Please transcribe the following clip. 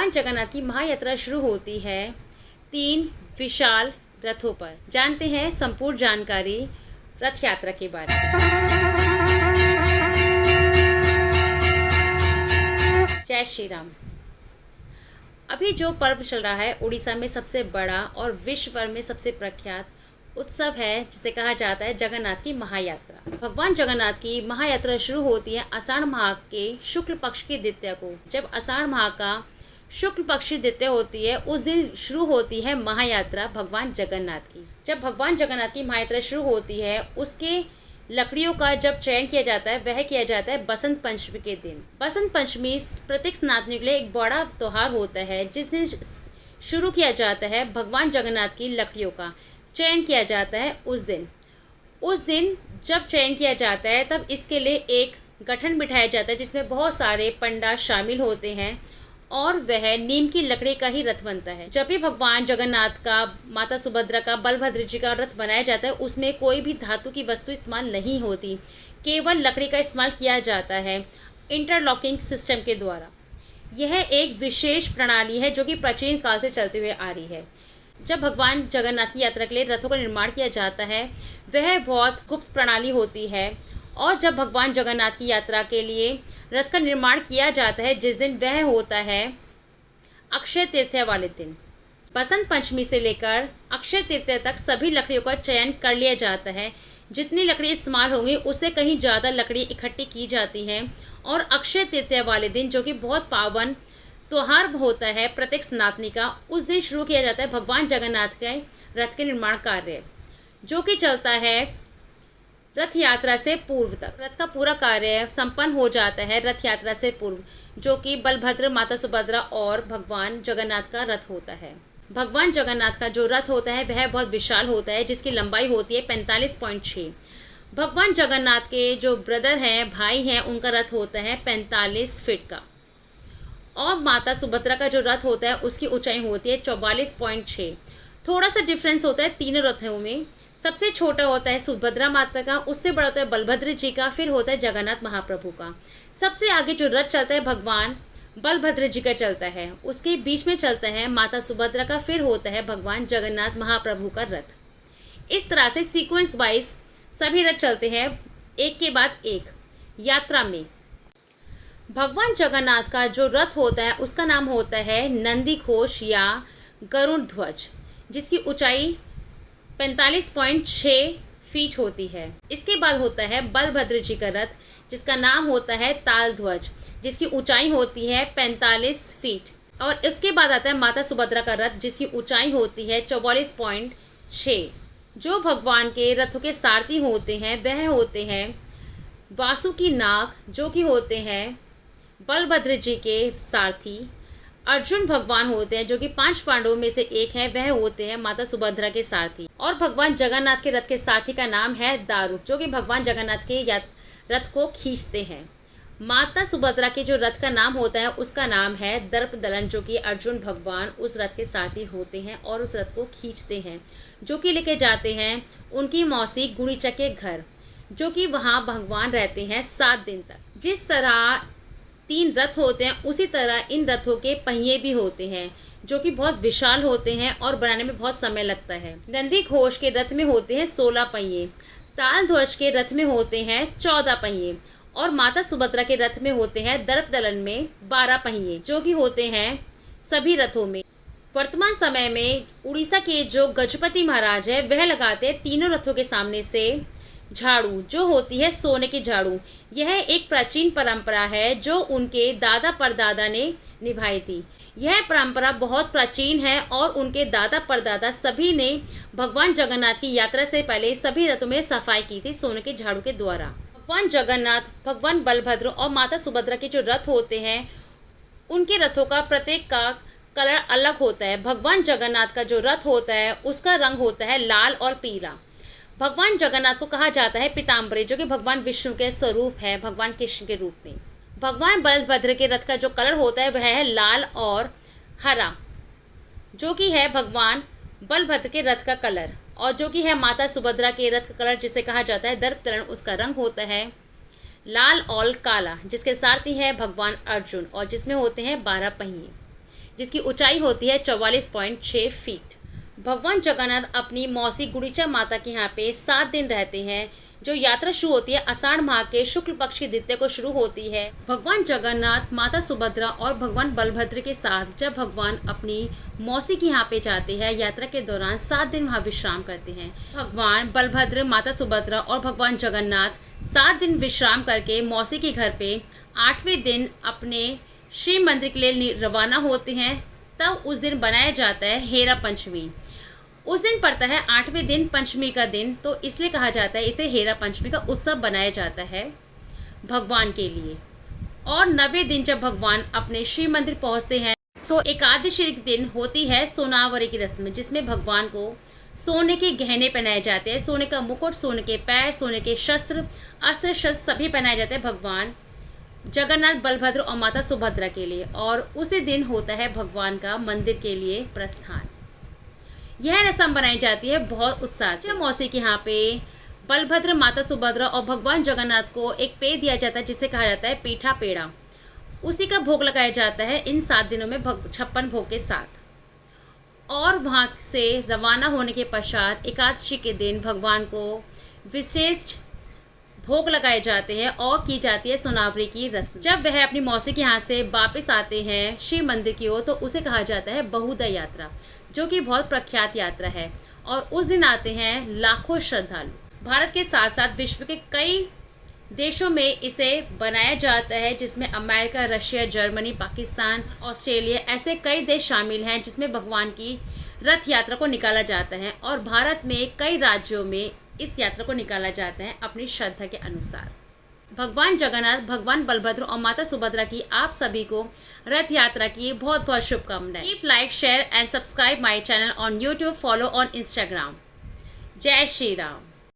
भगवान जगन्नाथ की महायात्रा शुरू होती है 3 विशाल रथों पर। जानते हैं संपूर्ण जानकारी रथ यात्रा के बारे में। जय श्री राम। अभी जो पर्व चल रहा है उड़ीसा में सबसे बड़ा और विश्व भर में सबसे प्रख्यात उत्सव है, जिसे कहा जाता है जगन्नाथ की महायात्रा। भगवान जगन्नाथ की महायात्रा शुरू होती है आषाढ़ माह के शुक्ल पक्ष की द्वितीया को। जब आषाढ़ माह का शुक्ल पक्ष की द्वितीया होती है, उस दिन शुरू होती है महायात्रा भगवान जगन्नाथ की। जब भगवान जगन्नाथ की महायात्रा शुरू होती है, उसके लकड़ियों का जब चयन किया जाता है वह किया जाता है बसंत पंचमी के दिन। बसंत पंचमी प्रत्येक सनातनियों के लिए एक बड़ा त्योहार होता है, जिस दिन शुरू किया जाता है भगवान जगन्नाथ की लकड़ियों का चयन किया जाता है। उस दिन जब चयन किया जाता है, तब इसके लिए एक गठन बिठाया जाता है, जिसमें बहुत सारे पंडा शामिल होते हैं और वह नीम की लकड़ी का ही रथ बनता है। जब भी भगवान जगन्नाथ का, माता सुभद्रा का, बलभद्र जी का रथ बनाया जाता है, उसमें कोई भी धातु की वस्तु इस्तेमाल नहीं होती, केवल लकड़ी का इस्तेमाल किया जाता है इंटरलॉकिंग सिस्टम के द्वारा। यह एक विशेष प्रणाली है जो कि प्राचीन काल से चलते हुए आ रही है। जब भगवान जगन्नाथ की यात्रा के लिए रथों का निर्माण किया जाता है, वह बहुत गुप्त प्रणाली होती है। और जब भगवान जगन्नाथ की यात्रा के लिए रथ का निर्माण किया जाता है, जिस दिन वह होता है अक्षय तृतीया वाले दिन। बसंत पंचमी से लेकर अक्षय तृतीया तक सभी लकड़ियों का चयन कर लिया जाता है। जितनी लकड़ी इस्तेमाल होंगी उससे कहीं ज़्यादा लकड़ी इकट्ठी की जाती है। और अक्षय तृतीया वाले दिन, जो कि बहुत पावन त्योहार होता है प्रत्येक सनातनी का, उस दिन शुरू किया जाता है भगवान जगन्नाथ के रथ के निर्माण कार्य, जो कि चलता है रथ यात्रा से पूर्व तक। रथ का पूरा कार्य संपन्न हो जाता है रथ यात्रा से पूर्व, जो कि बलभद्र, माता सुभद्रा और भगवान जगन्नाथ का रथ होता है। भगवान जगन्नाथ का जो रथ होता है वह बहुत विशाल होता है, जिसकी लंबाई होती है 45.6। भगवान जगन्नाथ के जो ब्रदर हैं, भाई हैं, उनका रथ होता है 45 फीट का। और माता सुभद्रा का जो रथ होता है उसकी ऊंचाई होती है 44.6। थोड़ा सा डिफरेंस होता है तीनों रथों में। सबसे छोटा होता है सुभद्रा माता का, उससे बड़ा होता है बलभद्र जी का, फिर होता है जगन्नाथ महाप्रभु का। सबसे आगे जो रथ चलता है भगवान बलभद्र जी का चलता है, उसके बीच में चलता है माता सुभद्रा का, फिर होता है भगवान जगन्नाथ महाप्रभु का रथ। इस तरह से सीक्वेंस वाइज सभी रथ चलते हैं एक के बाद एक यात्रा में। भगवान जगन्नाथ का जो रथ होता है उसका नाम होता है नंदी घोष या गरुड़ ध्वज, जिसकी ऊंचाई 45.6 फीट होती है। इसके बाद होता है बलभद्र जी का रथ, जिसका नाम होता है ताल ध्वज, जिसकी ऊंचाई होती है 45 फीट। और इसके बाद आता है माता सुभद्रा का रथ, जिसकी ऊंचाई होती है 44.6। जो भगवान के रथों के सारथी होते हैं वह होते हैं वासुकी नाग, जो कि होते हैं बलभद्र जी के सारथी। अर्जुन भगवान होते हैं, जो कि 5 पांडवों में से एक है, वह होते हैं माता सुभद्रा के सारथी। और भगवान जगन्नाथ के रथ के सारथी का नाम है दारुक, जो कि भगवान जगन्नाथ के रथ को खींचते हैं। माता सुभद्रा के जो रथ का नाम होता है उसका नाम है दर्पदलन, जो कि अर्जुन भगवान उस रथ के सारथी होते हैं और उस रथ को खींचते हैं, जो कि लेके जाते हैं उनकी मौसी गुड़ीचा के घर, जो कि वहाँ भगवान रहते हैं 7 दिन तक। जिस तरह 3 रथ होते हैं, उसी तरह इन रथों के पहिए भी होते हैं, जो कि बहुत विशाल होते हैं और बनाने में बहुत समय लगता है। नंदी घोष के रथ में होते हैं 16 पहिए, ताल ध्वज के रथ में होते हैं 14 पहिए और माता सुभद्रा के रथ में होते हैं दर्पदलन में 12 पहिए, जो कि होते हैं सभी रथों में। वर्तमान समय में उड़ीसा के जो गजपति महाराज है वह लगाते हैं तीनों रथों के सामने से झाड़ू, जो होती है सोने की झाड़ू। यह एक प्राचीन परंपरा है जो उनके दादा परदादा ने निभाई थी। यह परंपरा बहुत प्राचीन है और उनके दादा परदादा सभी ने भगवान जगन्नाथ की यात्रा से पहले सभी रथों में सफाई की थी सोने के झाड़ू के द्वारा। भगवान जगन्नाथ, भगवान बलभद्र और माता सुभद्रा के जो रथ होते हैं, उनके रथों का प्रत्येक का कलर अलग होता है। भगवान जगन्नाथ का जो रथ होता है उसका रंग होता है लाल और पीला। भगवान जगन्नाथ को कहा जाता है पीताम्बरी, जो कि भगवान विष्णु के स्वरूप है भगवान कृष्ण के रूप में। भगवान बलभद्र के रथ का जो कलर होता है वह है लाल और हरा, जो कि है भगवान बलभद्र के रथ का कलर। और जो कि है माता सुभद्रा के रथ का कलर, जिसे कहा जाता है दर्पदलन, उसका रंग होता है लाल और काला, जिसके सारथी है भगवान अर्जुन और जिसमें होते हैं 12 पहिए। जिसकी ऊंचाई होती है 44.6 फीट। भगवान जगन्नाथ अपनी मौसी गुड़ीचा माता के यहाँ पे 7 दिन रहते हैं। जो यात्रा शुरू होती है आषाढ़ माह के शुक्ल पक्ष की द्वितीया को शुरू होती है। भगवान जगन्नाथ, माता सुभद्रा और भगवान बलभद्र के साथ जब भगवान अपनी मौसी के यहाँ पे जाते हैं, यात्रा के दौरान 7 दिन वहाँ विश्राम करते हैं। भगवान बलभद्र, माता सुभद्रा और भगवान जगन्नाथ 7 दिन विश्राम करके मौसी के घर पे 8वें दिन अपने शिव मंदिर के लिए रवाना होते हैं। तब उस दिन बनाया जाता है हेरा पंचमी। उस दिन पड़ता है 8वें दिन, पंचमी का दिन, तो इसलिए कहा जाता है इसे हेरा पंचमी का उत्सव बनाया जाता है भगवान के लिए। और 9वें दिन जब भगवान अपने शिव मंदिर पहुंचते हैं तो एकादशी के दिन होती है सोनावरी की रस्म, जिसमें भगवान को सोने के गहने पहनाए जाते हैं। सोने का मुकुट, सोने के पैर, सोने के शस्त्र, अस्त्र शस्त्र सभी पहनाए जाते हैं भगवान जगन्नाथ, बलभद्र और माता सुभद्रा के लिए। और उसी दिन होता है भगवान का मंदिर के लिए प्रस्थान। यह रस्म बनाई जाती है बहुत उत्साह से। मौसी के यहाँ पे बलभद्र, माता सुभद्रा और भगवान जगन्नाथ को एक पेय दिया जाता है जिसे कहा जाता है पीठा पेड़ा। उसी का भोग लगाया जाता है इन 7 दिनों में 56 भोग के साथ। और वहाँ से रवाना होने के पश्चात एकादशी के दिन भगवान को विशेष भोग लगाए जाते हैं और की जाती है सोनावरी की रस्म। जब वह अपनी मौसी के यहाँ से वापस आते हैं शिव मंदिर की ओर, तो उसे कहा जाता है बहुदा यात्रा, जो कि बहुत प्रख्यात यात्रा है। और उस दिन आते हैं लाखों श्रद्धालु। भारत के साथ साथ विश्व के कई देशों में इसे बनाया जाता है, जिसमें America, Russia, Germany, Pakistan, Australia, ऐसे कई देश शामिल हैं जिसमें भगवान की रथ यात्रा को निकाला जाता है। और भारत में कई राज्यों में इस यात्रा को निकाला जाता है अपनी श्रद्धा के अनुसार। भगवान जगन्नाथ, भगवान बलभद्र और माता सुभद्रा की आप सभी को रथ यात्रा की बहुत बहुत शुभकामनाएं। Keep like, share and subscribe my channel on YouTube, follow on Instagram. जय श्री राम।